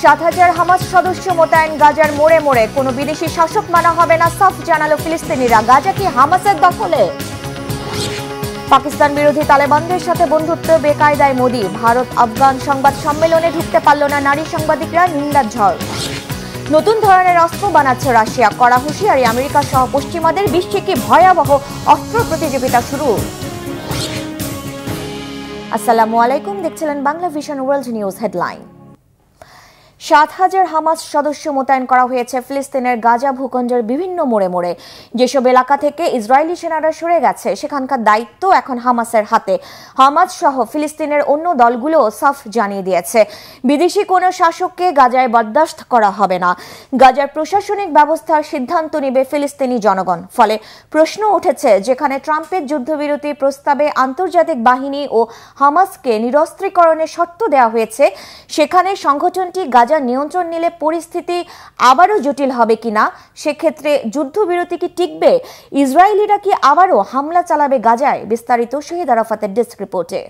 7,000 Hamas সদস্য মোতায়েন গাজার মোড়ে মোড়ে কোনো বিদেশি শাসক মানা হবে না, সাফ জানালো ফিলিস্তিনিরা। গাজা কি হামাসের দখলে? পাকিস্তান বিরোধী তালেবানদের সাথে বন্ধুত্ব বেকায়দায় মোদি। ভারত আফগান সংবাদ সম্মেলনে ঢুকতে পারল না নারী সাংবাদিকরা, নিন্দার ঝড়। নতুন ধরনের অস্ত্র বানাচ্ছে রাশিয়া, কড়া হুঁশিয়ারি আমেরিকা সহ পশ্চিমাদের। বিশ্বে কি ভয়াবহ অস্ত্র প্রতিযোগিতা শুরু? আসসালামু আলাইকুম, দেখছিলেন Bangla vision world news headline. 7,000 Hamas সদস্য মোতায়েন করা হয়েছে ফিলিস্তিনের গাজা ভূখণ্ডের বিভিন্ন মোড়ে মোড়ে। যেসব এলাকা থেকে ইসরায়েলি সেনারা সরে গেছে সেখানকার দায়িত্ব এখন হামাসের হাতে। হামাস সহ ফিলিস্তিনের অন্য দলগুলো সাফ জানিয়ে দিয়েছে, বিদেশি কোনো শাসককে গাজায় বরদাস্ত করা হবে না। গাজার প্রশাসনিক ব্যবস্থার সিদ্ধান্ত নেবে ফিলিস্তিনি জনগণ। ফলে প্রশ্ন উঠেছে, যেখানে ট্রাম্পের যুদ্ধবিরতি প্রস্তাবে আন্তর্জাতিক বাহিনী ও হামাসকে নিরস্ত্রীকরণের শর্ত দেওয়া হয়েছে, সেখানে সংগঠনটি গাজা নিয়ন্ত্রণ নিলে পরিস্থিতি আবারও জটিল হবে কিনা? সেক্ষেত্রে যুদ্ধবিরতি কি টিকবে? ইসরায়েলিরা কি আবারও হামলা চালাবে গাজায়? বিস্তারিত শহীদ আরাফাতের ডেস্ক রিপোর্টে।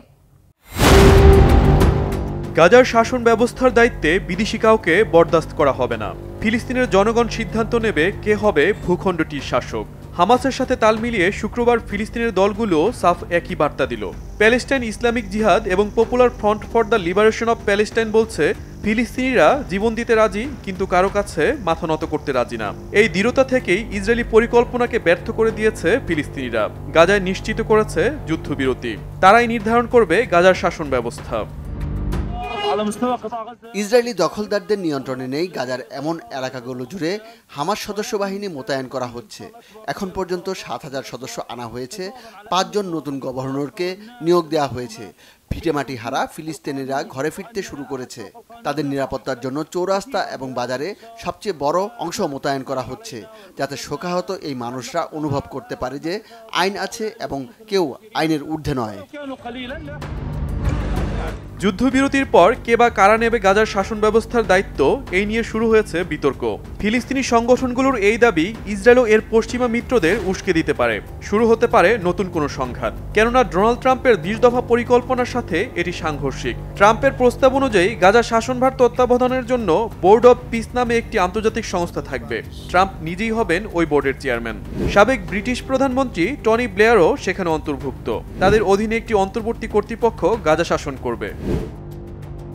গাজার শাসন ব্যবস্থার দায়িত্বে বিদেশি কাউকে বরদাস্ত করা হবে না। ফিলিস্তিনের জনগণ সিদ্ধান্ত নেবে কে হবে ভূখণ্ডটির শাসক। হামাসের সাথে তাল মিলিয়ে শুক্রবার ফিলিস্তিনের দলগুলো সাফ একই বার্তা দিল। প্যালেস্টাইন ইসলামিক জিহাদ এবং popular front for the liberation of Palestine বলছে, ফিলিস্তিনিরা জীবন দিতে রাজি, কিন্তু কারো কাছে মাথা নত করতে রাজি না। এই দৃঢ়তা থেকেই ইসরায়েলি পরিকল্পনাকে ব্যর্থ করে দিয়েছে ফিলিস্তিনিরা। গাজায় নিশ্চিত করেছে যুদ্ধবিরতি। তারাই নির্ধারণ করবে গাজার শাসন ব্যবস্থা। ইসরায়েলি দখলদারদের নিয়ন্ত্রণে নেই গাজার এমন এলাকাগুলো জুড়ে হামাস সদস্য বাহিনী মোতায়েন করা হচ্ছে। এখন পর্যন্ত 7,000 সদস্য আনা হয়েছে। 5 জন নতুন গভর্নরকে নিয়োগ দেওয়া হয়েছে। ভিটেমাটি হারা ফিলিস্তিনিরা ঘরে ফিরতে শুরু করেছে। তাদের নিরাপত্তার জন্য চৌরাস্তা এবং বাজারে সবচেয়ে বড় অংশ মোতায়েন করা হচ্ছে, যাতে শোকাহত এই মানুষরা অনুভব করতে পারে যে আইন আছে এবং কেউ আইনের ঊর্ধ্বে নয়। যুদ্ধবিরতির পর কে বা কারা নেবে গাজার শাসন ব্যবস্থার দায়িত্ব, এই নিয়ে শুরু হয়েছে বিতর্ক। ফিলিস্তিনি সংগঠনগুলোর এই দাবি ইসরায়েলও এর পশ্চিমা মিত্রদের উস্কে দিতে পারে। শুরু হতে পারে নতুন কোনো সংঘাত, কেননা ডোনাল্ড ট্রাম্পের 20 দফা পরিকল্পনার সাথে এটি সাংঘর্ষিক। ট্রাম্পের প্রস্তাব অনুযায়ী গাজা শাসনভার তত্ত্বাবধানের জন্য বোর্ড অব পিস নামে একটি আন্তর্জাতিক সংস্থা থাকবে। ট্রাম্প নিজেই হবেন ওই বোর্ডের চেয়ারম্যান। সাবেক ব্রিটিশ প্রধানমন্ত্রী টনি ব্লেয়ারও সেখানে অন্তর্ভুক্ত। তাদের অধীনে একটি অন্তর্বর্তী কর্তৃপক্ষ গাজা শাসন করবে।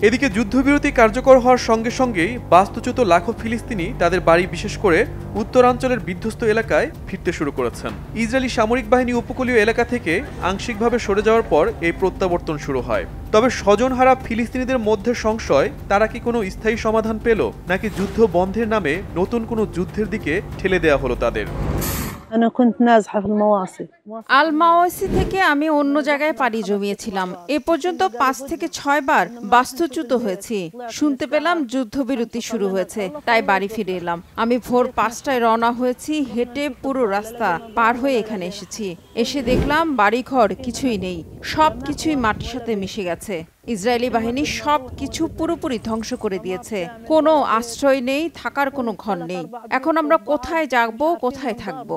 এদিকে যুদ্ধবিরতি কার্যকর হওয়ার সঙ্গে সঙ্গেই বাস্তুচ্যুত লাখো ফিলিস্তিনি তাদের বাড়ি, বিশেষ করে উত্তরাঞ্চলের বিধ্বস্ত এলাকায় ফিরতে শুরু করেছেন। ইসরায়েলি সামরিক বাহিনী উপকূলীয় এলাকা থেকে আংশিকভাবে সরে যাওয়ার পর এই প্রত্যাবর্তন শুরু হয়। তবে স্বজনহারা ফিলিস্তিনিদের মধ্যে সংশয়, তারা কি কোনো স্থায়ী সমাধান পেল, নাকি যুদ্ধ বন্ধের নামে নতুন কোনো যুদ্ধের দিকে ঠেলে দেওয়া হলো তাদের? আল মাওয়াসি থেকে আমি অন্য জায়গায় পাড়ি জমিয়েছিলাম। এ পর্যন্ত 5 থেকে 6 বার বাস্তুচ্যুত হয়েছি। শুনতে পেলাম যুদ্ধবিরতি শুরু হয়েছে, তাই বাড়ি ফিরে এলাম। আমি ভোর 5টায় রওনা হয়েছি, হেঁটে পুরো রাস্তা পার হয়ে এখানে এসেছি। এসে দেখলাম বাড়িঘর কিছুই নেই, সব কিছুই মাটির সাথে মিশে গেছে। ইসরায়েলি বাহিনী সব কিছু পুরোপুরি ধ্বংস করে দিয়েছে। কোনো আশ্রয় নেই, থাকার কোনো ঘর নেই। এখন আমরা কোথায় যাব, কোথায় থাকব?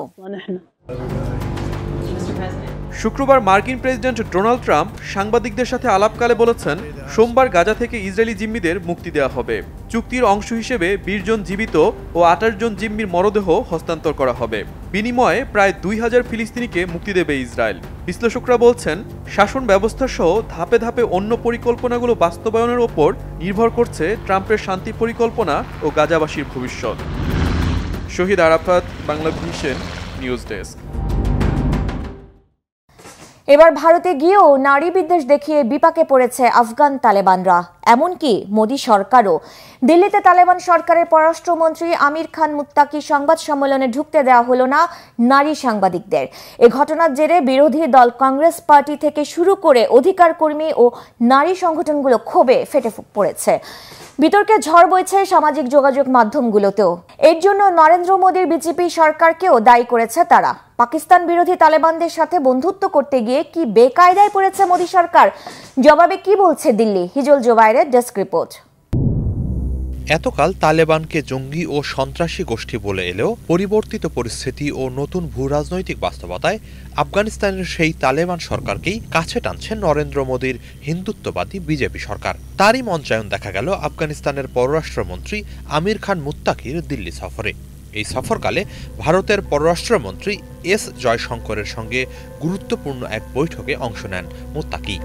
শুক্রবার মার্কিন প্রেসিডেন্ট ডোনাল্ড ট্রাম্প সাংবাদিকদের সাথে আলাপকালে বলেছেন, সোমবার গাজা থেকে ইসরায়েলি জিম্মিদের মুক্তি দেওয়া হবে। চুক্তির অংশ হিসেবে 20 জন জীবিত ও 28 জন জিম্মির মরদেহ হস্তান্তর করা হবে। বিনিময়ে প্রায় 2000 ফিলিস্তিনিকে মুক্তি দেবে ইসরায়েল। বিশ্লেষকরা বলছেন, শাসন ব্যবস্থা সহ ধাপে ধাপে অন্য পরিকল্পনাগুলো বাস্তবায়নের ওপর নির্ভর করছে ট্রাম্পের শান্তি পরিকল্পনা ও গাজাবাসীর ভবিষ্যৎ। Shahid Arafat, Bangla vision news desk. এবার ভারতে গিয়েও নারী বিদ্বেষ দেখিয়ে বিপাকে পড়েছে আফগান তালেবানরা, এমনকি মোদী সরকারও। দিল্লিতে তালেবান সরকারের পররাষ্ট্রমন্ত্রী আমির খান মুত্তাকি সংবাদ সম্মেলনে ঢুকতে দেওয়া হলো না নারী সাংবাদিকদের। এ ঘটনার জেরে বিরোধী দল কংগ্রেস পার্টি থেকে শুরু করে অধিকার কর্মী ও নারী সংগঠনগুলো ক্ষোভে ফেটে পড়েছে। বিতর্কে ঝড় বইছে সামাজিক যোগাযোগ মাধ্যমগুলোতেও। এর জন্য নরেন্দ্র মোদীর বিজেপি সরকারকেও দায়ী করেছে তারা। পাকিস্তান বিরোধী তালেবানদের সাথে বন্ধুত্ব করতে গিয়ে কি বেকায়দায় পড়েছে মোদী সরকার? জবাবে কি বলছে দিল্লি? হিজল জোবাইরের ডেস্ক রিপোর্ট। এতকাল তালেবানকে জঙ্গি ও সন্ত্রাসী গোষ্ঠী বলে এলেও পরিবর্তিত পরিস্থিতি ও নতুন ভূরাজনৈতিক বাস্তবতায় আফগানিস্তানের সেই তালেবান সরকারকেই কাছে টানছে নরেন্দ্র মোদীর হিন্দুত্ববাদী বিজেপি সরকার। তারই মঞ্চায়ন দেখা গেল আফগানিস্তানের পররাষ্ট্রমন্ত্রী আমির খান মুত্তাকির দিল্লি সফরে। এই সফরকালে ভারতের পররাষ্ট্রমন্ত্রী এস জয়শঙ্করের সঙ্গে গুরুত্বপূর্ণ এক বৈঠকে অংশ নেন মুত্তাকি।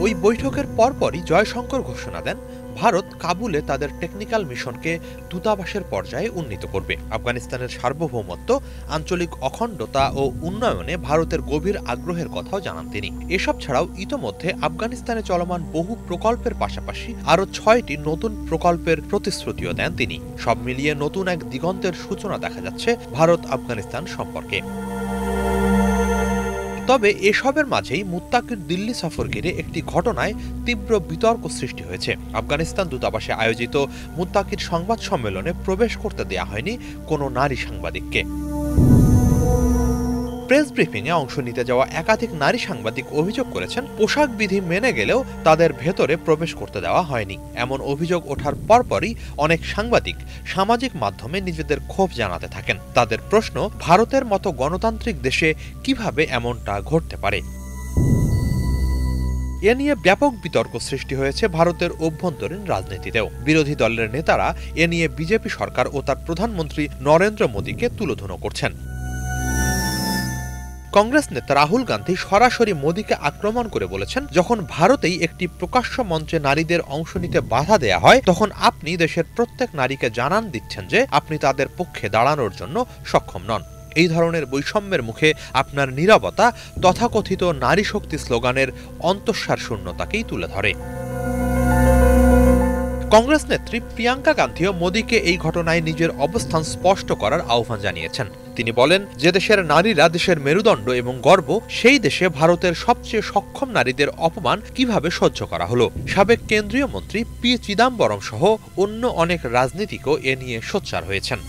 ওই বৈঠকের পরপরই জয়শঙ্কর ঘোষণা দেন ভারত কাবুলে তাদের টেকনিক্যাল মিশনকে দূতাবাসের পর্যায়ে উন্নীত করবে। আফগানিস্তানের সার্বভৌমত্ব, আঞ্চলিক অখণ্ডতা ও উন্নয়নে ভারতের গভীর আগ্রহের কথাও জানান তিনি। এসব ছাড়াও ইতোমধ্যে আফগানিস্তানে চলমান বহু প্রকল্পের পাশাপাশি আরও ৬টি নতুন প্রকল্পের প্রতিশ্রুতিও দেন তিনি। সব মিলিয়ে নতুন এক দিগন্তের সূচনা দেখা যাচ্ছে ভারত আফগানিস্তান সম্পর্কে। তবে এসবের মাঝেই মুত্তাকির দিল্লি সফর ঘিরে একটি ঘটনায় তীব্র বিতর্ক সৃষ্টি হয়েছে। আফগানিস্তান দূতাবাসে আয়োজিত মুত্তাকির সংবাদ সম্মেলনে প্রবেশ করতে দেয়া হয়নি কোনো নারী সাংবাদিককে। প্রেস ব্রিফিংয়ে অংশ নিতে যাওয়া একাধিক নারী সাংবাদিক অভিযোগ করেছেন পোশাক বিধি মেনে গেলেও তাদের ভেতরে প্রবেশ করতে দেওয়া হয়নি। এমন অভিযোগ ওঠার পরপরই অনেক সাংবাদিক সামাজিক মাধ্যমে নিজেদের ক্ষোভ জানাতে থাকেন। তাদের প্রশ্ন, ভারতের মতো গণতান্ত্রিক দেশে কিভাবে এমনটা ঘটতে পারে? এ নিয়ে ব্যাপক বিতর্ক সৃষ্টি হয়েছে ভারতের অভ্যন্তরীণ রাজনীতিতেও। বিরোধী দলের নেতারা এ নিয়ে বিজেপি সরকার ও তার প্রধানমন্ত্রী নরেন্দ্র মোদীকে তুলোধুনো করছেন। কংগ্রেস নেতা রাহুল গান্ধী সরাসরি মোদীকে আক্রমণ করে বলেছেন, যখন ভারতেই একটি প্রকাশ্য মঞ্চে নারীদের অংশ নিতে বাধা দেয়া হয়, তখন আপনি দেশের প্রত্যেক নারীকে জানান দিচ্ছেন যে আপনি তাদের পক্ষে দাঁড়ানোর জন্য সক্ষম নন। এই ধরনের বৈষম্যের মুখে আপনার নীরবতা তথাকথিত নারী শক্তি স্লোগানের অন্তঃসার শূন্যতাকেই তুলে ধরে। কংগ্রেস নেত্রী প্রিয়াঙ্কা গান্ধীও মোদীকে এই ঘটনায় নিজের অবস্থান স্পষ্ট করার আহ্বান জানিয়েছেন। তিনি বলেন, যে দেশের নারীরা দেশের মেরুদণ্ড এবং গর্ব, সেই দেশে ভারতের সবচেয়ে সক্ষম নারীদের অপমান কিভাবে সহ্য করা হলো। সাবেক কেন্দ্রীয় মন্ত্রী পি চিদাম্বরম সহ অন্য অনেক রাজনীতিকও এ নিয়ে সোচ্চার হয়েছেন।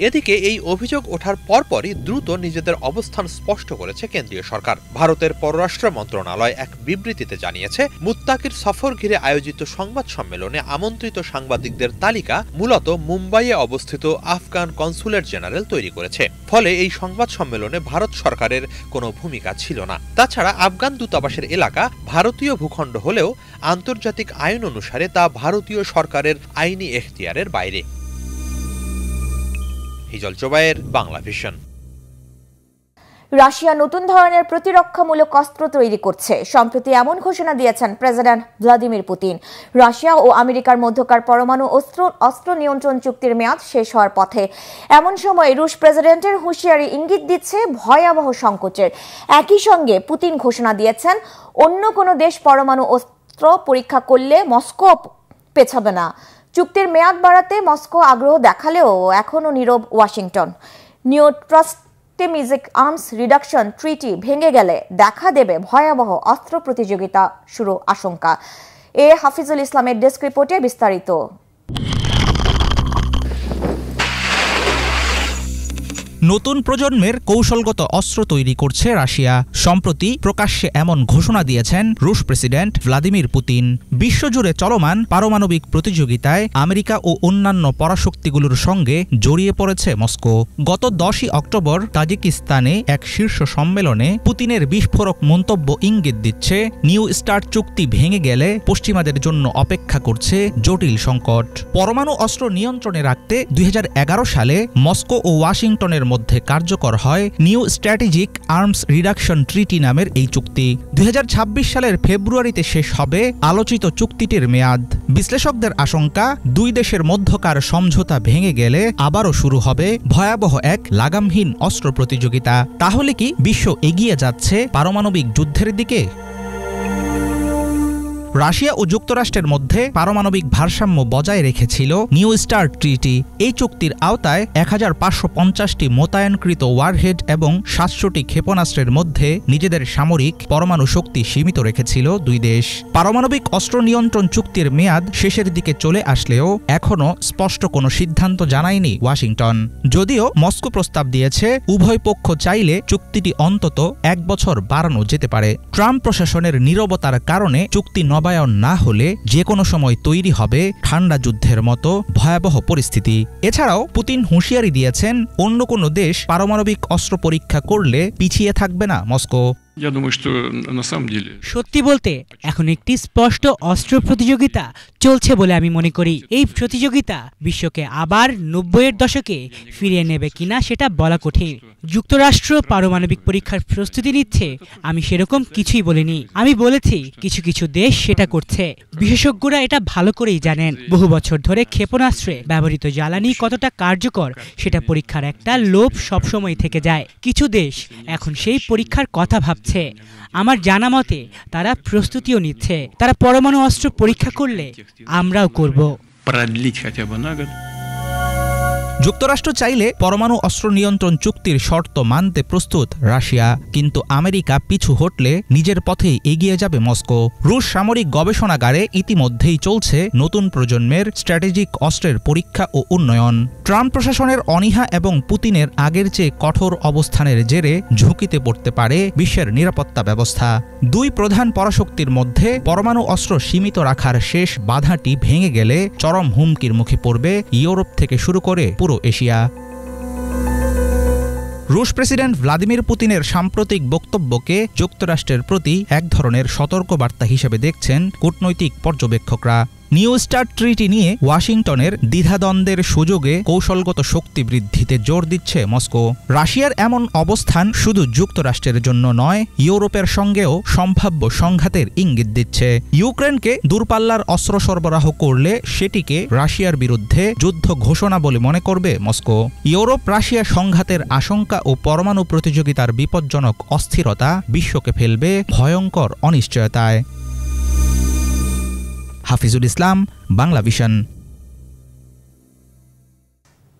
এদিকে এই অভিযোগ ওঠার পরপরই দ্রুত নিজেদের অবস্থান স্পষ্ট করেছে কেন্দ্রীয় সরকার। ভারতের পররাষ্ট্র মন্ত্রণালয় এক বিবৃতিতে জানিয়েছে, মুত্তাকির সফর ঘিরে আয়োজিত সংবাদ সম্মেলনে আমন্ত্রিত সাংবাদিকদের তালিকা মূলত মুম্বাইয়ে অবস্থিত আফগান কনসুলেট জেনারেল তৈরি করেছে। ফলে এই সংবাদ সম্মেলনে ভারত সরকারের কোনো ভূমিকা ছিল না। তাছাড়া আফগান দূতাবাসের এলাকা ভারতীয় ভূখণ্ড হলেও আন্তর্জাতিক আইন অনুসারে তা ভারতীয় সরকারের আইনি এখতিয়ারের বাইরে। হিজল জোবায়ের, বাংলা ভিশন। রাশিয়া নতুন ধরনের প্রতিরক্ষামূলক অস্ত্র তৈরি করছে। সম্প্রতি এমন ঘোষণা দিয়েছেন প্রেসিডেন্ট ভ্লাদিমির পুতিন। রাশিয়া ও আমেরিকার মধ্যকার পরমাণু অস্ত্র নিয়ন্ত্রণ চুক্তির মেয়াদ শেষ হওয়ার পথে। এমন সময় রুশ প্রেসিডেন্টের হুঁশিয়ারি ইঙ্গিত দিচ্ছে ভয়াবহ সংকটের। একই সঙ্গে পুতিন ঘোষণা দিয়েছেন, অন্য কোনো দেশ পরমাণু অস্ত্র পরীক্ষা করলে মস্কো পেছাবে না। চুক্তির মেয়াদ বাড়াতে মস্কো আগ্রহ দেখালেও এখনও নীরব Washington. New strategic arms reduction treaty ভেঙে গেলে দেখা দেবে ভয়াবহ অস্ত্র প্রতিযোগিতা শুরু আশঙ্কা। হাফিজুল ইসলামের ডেস্ক রিপোর্টে বিস্তারিত। নতুন প্রজন্মের কৌশলগত অস্ত্র তৈরি করছে রাশিয়া। সম্প্রতি প্রকাশ্যে এমন ঘোষণা দিয়েছেন রুশ প্রেসিডেন্ট ভ্লাদিমির পুতিন। বিশ্বজুড়ে চলমান পারমাণবিক প্রতিযোগিতায় আমেরিকা ও অন্যান্য পরাশক্তিগুলোর সঙ্গে জড়িয়ে পড়েছে মস্কো। গত 10ই অক্টোবর তাজিকিস্তানে এক শীর্ষ সম্মেলনে পুতিনের বিস্ফোরক মন্তব্য ইঙ্গিত দিচ্ছে, নিউ স্টার্ট চুক্তি ভেঙে গেলে পশ্চিমাদের জন্য অপেক্ষা করছে জটিল সংকট। পরমাণু অস্ত্র নিয়ন্ত্রণে রাখতে 2011 সালে মস্কো ও ওয়াশিংটনের মধ্যে কার্যকর হয় নিউ স্ট্র্যাটেজিক আর্মস রিডাকশন ট্রিটি নামের এই চুক্তি। 2026 সালের ফেব্রুয়ারিতে শেষ হবে আলোচিত চুক্তিটির মেয়াদ। বিশ্লেষকদের আশঙ্কা, দুই দেশের মধ্যকার সমঝোতা ভেঙে গেলে আবারও শুরু হবে ভয়াবহ এক লাগামহীন অস্ত্র প্রতিযোগিতা। তাহলে কি বিশ্ব এগিয়ে যাচ্ছে পারমাণবিক যুদ্ধের দিকে? রাশিয়া ও যুক্তরাষ্ট্রের মধ্যে পারমাণবিক ভারসাম্য বজায় রেখেছিল নিউ স্টার্ট ট্রিটি। এই চুক্তির আওতায় 1550টি মোতায়েনকৃত ওয়ারহেড এবং 700টি ক্ষেপণাস্ত্রের মধ্যে নিজেদের সামরিক পরমাণু শক্তি সীমিত রেখেছিল দুই দেশ। পারমাণবিক অস্ত্র নিয়ন্ত্রণ চুক্তির মেয়াদ শেষের দিকে চলে আসলেও এখনও স্পষ্ট কোনো সিদ্ধান্ত জানায়নি ওয়াশিংটন। যদিও মস্কো প্রস্তাব দিয়েছে, উভয় পক্ষ চাইলে চুক্তিটি অন্তত 1 বছর বাড়ানো যেতে পারে। ট্রাম্প প্রশাসনের নীরবতার কারণে চুক্তি নবায়ন না হলে যে কোনো সময় তৈরি হবে ঠান্ডা যুদ্ধের মতো ভয়াবহ পরিস্থিতি। এছাড়াও পুতিন হুঁশিয়ারি দিয়েছেন, অন্য কোনো দেশ পারমাণবিক অস্ত্র পরীক্ষা করলে পিছিয়ে থাকবে না মস্কো। সত্যি বলতে এখন একটি স্পষ্ট অস্ত্র প্রতিযোগিতা চলছে বলে আমি মনে করি। এই প্রতিযোগিতা বিশ্বকে আবার 90-এর দশকে ফিরিয়ে নেবে কিনা সেটা বলা কঠিন। যুক্তরাষ্ট্র পারমাণবিক পরীক্ষার প্রস্তুতি নিচ্ছে, আমি সেরকম কিছুই বলিনি। আমি বলেছি কিছু কিছু দেশ সেটা করছে। বিশেষজ্ঞরা এটা ভালো করেই জানেন, বহু বছর ধরে ক্ষেপণাস্ত্রে ব্যবহৃত জ্বালানি কতটা কার্যকর সেটা পরীক্ষার একটা লোভ সবসময় থেকে যায়। কিছু দেশ এখন সেই পরীক্ষার কথা ভাবছে। আমার জানা মতে তারা প্রস্তুতিও নিচ্ছে। তারা পরমাণু অস্ত্র পরীক্ষা করলে আমরাও করব। যুক্তরাষ্ট্র চাইলে পরমাণু অস্ত্র নিয়ন্ত্রণ চুক্তির শর্ত মানতে প্রস্তুত রাশিয়া, কিন্তু আমেরিকা পিছু হটলে নিজের পথেই এগিয়ে যাবে মস্কো। রুশ সামরিক গবেষণাগারে ইতিমধ্যেই চলছে নতুন প্রজন্মের স্ট্র্যাটেজিক অস্ত্রের পরীক্ষা ও উন্নয়ন। ট্রাম্প প্রশাসনের অনীহা এবং পুতিনের আগের চেয়ে কঠোর অবস্থানের জেরে ঝুঁকিতে পড়তে পারে বিশ্বের নিরাপত্তা ব্যবস্থা। দুই প্রধান পরাশক্তির মধ্যে পরমাণু অস্ত্র সীমিত রাখার শেষ বাধাটি ভেঙে গেলে চরম হুমকির মুখে পড়বে ইউরোপ থেকে শুরু করে পুরো এশিয়া। রুশ প্রেসিডেন্ট ভ্লাদিমির পুতিনের সাম্প্রতিক বক্তব্যকে যুক্তরাষ্ট্রের প্রতি এক ধরনের সতর্কবার্তা হিসেবে দেখছেন কূটনৈতিক পর্যবেক্ষকরা। নিউ স্টার্ট ট্রিটি নিয়ে ওয়াশিংটনের দ্বিধাদ্বন্দ্বের সুযোগে কৌশলগত শক্তি বৃদ্ধিতে জোর দিচ্ছে মস্কো। রাশিয়ার এমন অবস্থান শুধু যুক্তরাষ্ট্রের জন্য নয়, ইউরোপের সঙ্গেও সম্ভাব্য সংঘাতের ইঙ্গিত দিচ্ছে। ইউক্রেনকে দূরপাল্লার অস্ত্র সরবরাহ করলে সেটিকে রাশিয়ার বিরুদ্ধে যুদ্ধ ঘোষণা বলে মনে করবে মস্কো। ইউরোপ রাশিয়া সংঘাতের আশঙ্কা ও পরমাণু প্রতিযোগিতার বিপজ্জনক অস্থিরতা বিশ্বকে ফেলবে ভয়ঙ্কর অনিশ্চয়তায়। হাফিজুল ইসলাম, বাংলা ভিশন।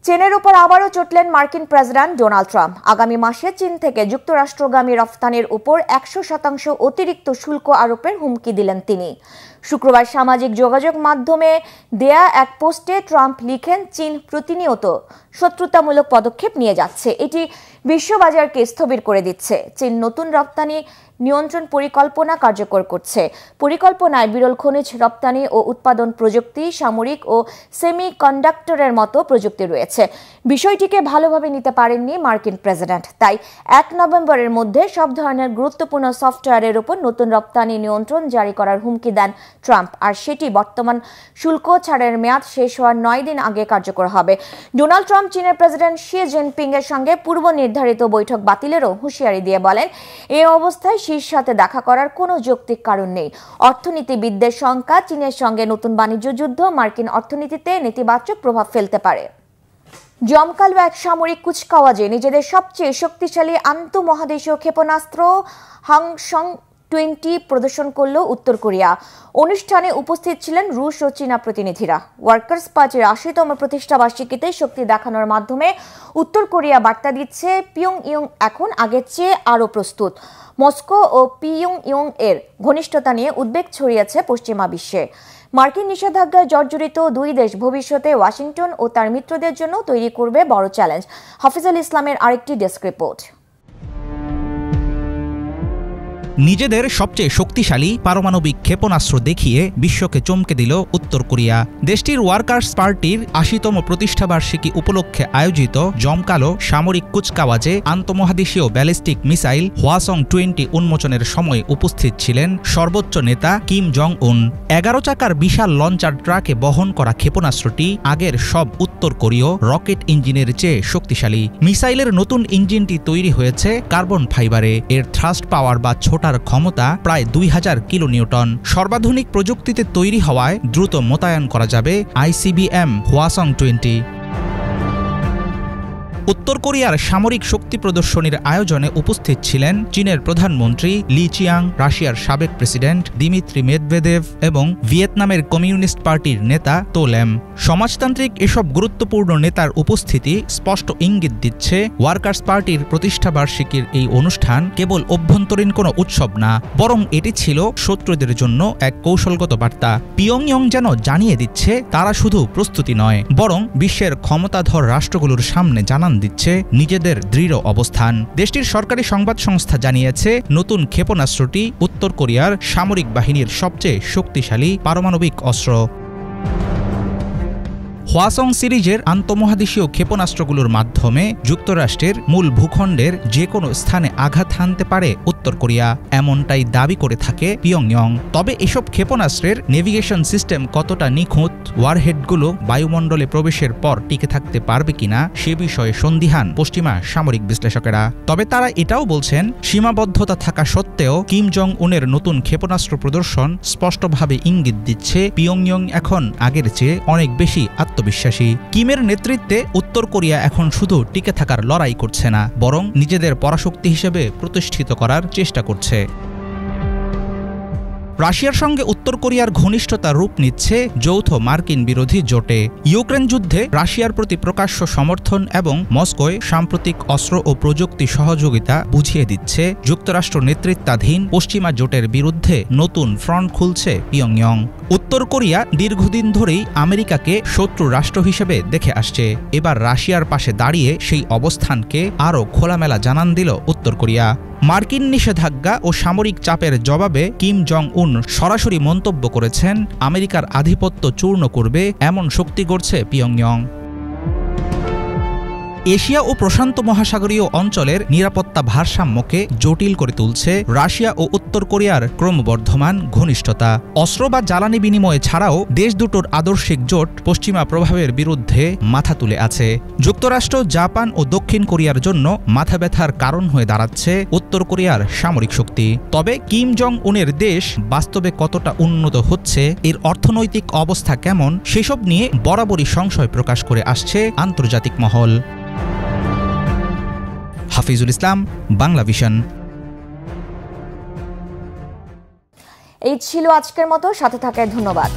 চীনের উপর আবারও চটলেন মার্কিন প্রেসিডেন্ট ডোনাল্ড ট্রাম্প। আগামী মাসে চীন থেকে যুক্তরাষ্ট্রগামী রফতানির উপর 100% অতিরিক্ত শুল্ক আরোপের হুমকি দিলেন তিনি। শুক্রবার সামাজিক যোগাযোগ মাধ্যমে দেয়া এক পোস্টে ট্রাম্প লিখেন, চীন প্রতিনিয়ত শত্রুতামূলক পদক্ষেপ নিয়ে যাচ্ছে, এটি বিশ্ববাজারকে স্থবির করে দিচ্ছে। চীন নতুন রপ্তানি নিয়ন্ত্রণ পরিকল্পনা কার্যকর করছে। পরিকল্পনায় বিরল খনিজ রপ্তানি ও উৎপাদন প্রযুক্তি, সামরিক ও সেমিকন্ডাক্টরের মতো প্রযুক্তি রয়েছে। বিষয়টিকে ভালোভাবে নিতে পারেননি মার্কিন প্রেসিডেন্ট, তাই 1 নভেম্বরের মধ্যে সব ধরনের গুরুত্বপূর্ণ সফটওয়্যারের উপর নতুন রপ্তানি নিয়ন্ত্রণ জারি করার হুমকি দেন ট্রাম্প, আর সেটি বর্তমান শুল্ক ছাড়ের মেয়াদ শেষ হওয়ার 9 দিন আগে কার্যকর হবে। ডোনাল্ড ট্রাম্প চীনের প্রেসিডেন্ট শি জিনপিং এর সঙ্গে পূর্ব নির্ধারিত বৈঠক বাতিলেরও হুঁশিয়ারি দিয়ে বলেন, এই অবস্থায় শির সাথে দেখা করার কোনো যৌক্তিক কারণ নেই। অর্থনীতিবিদদের শঙ্কা, চীনের সঙ্গে নতুন বাণিজ্য যুদ্ধ মার্কিন অর্থনীতিতে নেতিবাচক প্রভাব ফেলতে পারে। জমকালো এক সামরিক কুচকাওয়াজে নিজেদের সবচেয়ে শক্তিশালী আন্তঃমহাদেশীয় ক্ষেপণাস্ত্র হাংসং 20 প্রদর্শন করল উত্তর কোরিয়া। অনুষ্ঠানে উপস্থিত ছিলেন রুশ ও চীনা প্রতিনিধিরা। ওয়ার্কার্স পার্টির 80তম প্রতিষ্ঠাবার্ষিকীতে শক্তি দেখানোর মাধ্যমে উত্তর কোরিয়া বার্তা দিচ্ছে, পিয়ংইয়ং এখন আগের চেয়ে আরও প্রস্তুত। মস্কো ও পিয়ংইয়ং এর ঘনিষ্ঠতা নিয়ে উদ্বেগ ছড়িয়েছে পশ্চিমা বিশ্বে। মার্কিন নিষেধাজ্ঞায় জর্জরিত দুই দেশ ভবিষ্যতে ওয়াশিংটন ও তার মিত্রদের জন্য তৈরি করবে বড় চ্যালেঞ্জ। হাফিজুল ইসলামের আরেকটি ডেস্ক রিপোর্ট। নিজেদের সবচেয়ে শক্তিশালী পারমাণবিক ক্ষেপণাস্ত্র দেখিয়ে বিশ্বকে চমকে দিল উত্তর কোরিয়া। দেশটির ওয়ার্কার্স পার্টির 80তম প্রতিষ্ঠাবার্ষিকী উপলক্ষে আয়োজিত জমকালো সামরিক কুচকাওয়াজে আন্তঃমহাদেশীয় ব্যালিস্টিক মিসাইল হওয়াসং 20 উন্মোচনের সময় উপস্থিত ছিলেন সর্বোচ্চ নেতা কিম জং উন। 11 চাকার বিশাল লঞ্চার ট্রাকে বহন করা ক্ষেপণাস্ত্রটি আগের সব উত্তর কোরীয় রকেট ইঞ্জিনের চেয়ে শক্তিশালী। মিসাইলের নতুন ইঞ্জিনটি তৈরি হয়েছে কার্বন ফাইবারে। এর থ্রাস্ট পাওয়ার বা ছোটার ক্ষমতা প্রায় 2000 কিলোনিউটন। সর্বাধুনিক প্রযুক্তিতে তৈরি হওয়ায় দ্রুত মোতায়েন করা যাবে ICBM হওয়াসং 20। উত্তর কোরিয়ার সামরিক শক্তি প্রদর্শনীর আয়োজনে উপস্থিত ছিলেন চীনের প্রধানমন্ত্রী লি চিয়াং, রাশিয়ার সাবেক প্রেসিডেন্ট দিমিত্রি মেদভেদেভ এবং ভিয়েতনামের কমিউনিস্ট পার্টির নেতা তো ল্যাম। সমাজতান্ত্রিক এসব গুরুত্বপূর্ণ নেতার উপস্থিতি স্পষ্ট ইঙ্গিত দিচ্ছে ওয়ার্কার্স পার্টির প্রতিষ্ঠাবার্ষিকীর এই অনুষ্ঠান কেবল অভ্যন্তরীণ কোনো উৎসব না, বরং এটি ছিল শত্রুদের জন্য এক কৌশলগত বার্তা। পিয়ংইয়ং যেন জানিয়ে দিচ্ছে তারা শুধু প্রস্তুতি নয়, বরং বিশ্বের ক্ষমতাধর রাষ্ট্রগুলোর সামনে জানান দিচ্ছে নিজেদের দৃঢ় অবস্থান। দেশটির সরকারি সংবাদ সংস্থা জানিয়েছে, নতুন ক্ষেপণাস্ত্রটি উত্তর কোরিয়ার সামরিক বাহিনীর সবচেয়ে শক্তিশালী পারমাণবিক অস্ত্র। হওয়াসং সিরিজের আন্তঃমহাদেশীয় ক্ষেপণাস্ত্রগুলোর মাধ্যমে যুক্তরাষ্ট্রের মূল ভূখণ্ডের যে কোনো স্থানে আঘাত হানতে পারে উত্তর কোরিয়া, এমনটাই দাবি করে থাকে পিয়ংইয়ং। তবে এসব ক্ষেপণাস্ত্রের নেভিগেশন সিস্টেম কতটা নিখুঁত, ওয়ারহেডগুলো বায়ুমণ্ডলে প্রবেশের পর টিকে থাকতে পারবে কিনা সে বিষয়ে সন্দিহান পশ্চিমা সামরিক বিশ্লেষকেরা। তবে তারা এটাও বলছেন, সীমাবদ্ধতা থাকা সত্ত্বেও কিম জং উনের নতুন ক্ষেপণাস্ত্র প্রদর্শন স্পষ্টভাবে ইঙ্গিত দিচ্ছে পিয়ংইয়ং এখন আগের চেয়ে অনেক বেশি বিশ্বাসী। কিমের নেতৃত্বে উত্তর কোরিয়া এখন শুধু টিকে থাকার লড়াই করছে না, বরং নিজেদের পরাশক্তি হিসেবে প্রতিষ্ঠিত করার চেষ্টা করছে। রাশিয়ার সঙ্গে উত্তর কোরিয়ার ঘনিষ্ঠতা রূপ নিচ্ছে যৌথ মার্কিন বিরোধী জোটে। ইউক্রেন যুদ্ধে রাশিয়ার প্রতি প্রকাশ্য সমর্থন এবং মস্কোয় সাম্প্রতিক অস্ত্র ও প্রযুক্তি সহযোগিতা বুঝিয়ে দিচ্ছে যুক্তরাষ্ট্র নেতৃত্বাধীন পশ্চিমা জোটের বিরুদ্ধে নতুন ফ্রন্ট খুলছে পিয়ংইয়ং। উত্তর কোরিয়া দীর্ঘদিন ধরেই আমেরিকাকে শত্রু রাষ্ট্র হিসেবে দেখে আসছে। এবার রাশিয়ার পাশে দাঁড়িয়ে সেই অবস্থানকে আরও খোলামেলা জানান দিল উত্তর কোরিয়া। মার্কিন নিষেধাজ্ঞা ও সামরিক চাপের জবাবে কিম জং উন সরাসরি মন্তব্য করেছেন, আমেরিকার আধিপত্য চূর্ণ করবে এমন শক্তি গড়ছে পিয়ংইয়ং। এশিয়া ও প্রশান্ত মহাসাগরীয় অঞ্চলের নিরাপত্তা ভারসাম্যকে জটিল করে তুলছে রাশিয়া ও উত্তর কোরিয়ার ক্রমবর্ধমান ঘনিষ্ঠতা। অস্ত্র বা জ্বালানি বিনিময় ছাড়াও দেশ দুটোর আদর্শিক জোট পশ্চিমা প্রভাবের বিরুদ্ধে মাথা তুলে আছে। যুক্তরাষ্ট্র, জাপান ও দক্ষিণ কোরিয়ার জন্য মাথা ব্যথার কারণ হয়ে দাঁড়াচ্ছে উত্তর কোরিয়ার সামরিক শক্তি। তবে কিম জং উনের দেশ বাস্তবে কতটা উন্নত হচ্ছে, এর অর্থনৈতিক অবস্থা কেমন, সেসব নিয়ে বরাবরই সংশয় প্রকাশ করে আসছে আন্তর্জাতিক মহল। হাফিজুল ইসলাম, বাংলা ভিশন। এই ছিল আজকের মতো, সাথে থাকার ধন্যবাদ।